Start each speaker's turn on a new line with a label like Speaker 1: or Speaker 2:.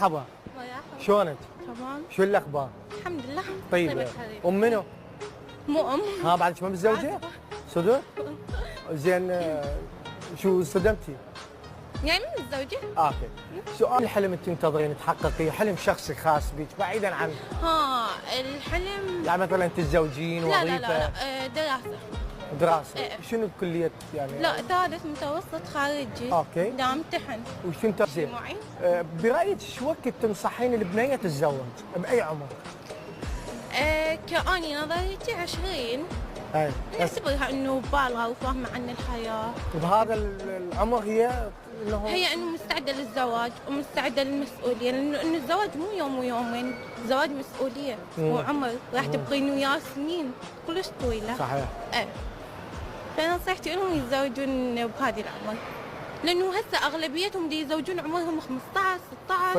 Speaker 1: مرحبا.
Speaker 2: مرحبا.
Speaker 1: شلونك؟
Speaker 2: تمام.
Speaker 1: شو الاخبار؟
Speaker 2: الحمد لله.
Speaker 1: طيبة. ام منو؟
Speaker 2: مو ام.
Speaker 1: ها بعدك ما متزوجة؟ صدق؟ زين شو صدمتي؟
Speaker 2: يعني مو متزوجة.
Speaker 1: اوكي. سؤال الحلم انت تنتظرين تحققيه، حلم شخصي خاص بك بعيدا عن
Speaker 2: الحلم.
Speaker 1: يعني مثلا تتزوجين
Speaker 2: لا
Speaker 1: وظيفة؟
Speaker 2: لا دراسة.
Speaker 1: دراسة.
Speaker 2: إيه.
Speaker 1: شنو كلية يعني؟
Speaker 2: لا ثالث متوسط خارجي.
Speaker 1: اوكي.
Speaker 2: دا امتحن.
Speaker 1: وش انت زين؟
Speaker 2: معي.
Speaker 1: برايك شو وقت تنصحين البنية تتزوج؟ بأي عمر؟
Speaker 2: كأني نظريتي 20.
Speaker 1: اي بس
Speaker 2: اعتبرها انه بالغة وفاهمة عن الحياة.
Speaker 1: بهذا العمر هي انه
Speaker 2: هي انه مستعدة للزواج ومستعدة للمسؤولية، لانه الزواج مو يوم ويومين، الزواج مسؤولية وعمر راح تبقين وياه سنين كلش طويلة.
Speaker 1: صحيح.
Speaker 2: فنصيحتي لهم يتزوجون بهذه العمر، لانه هسه اغلبيتهم دي يزوجون عمرهم 15 16.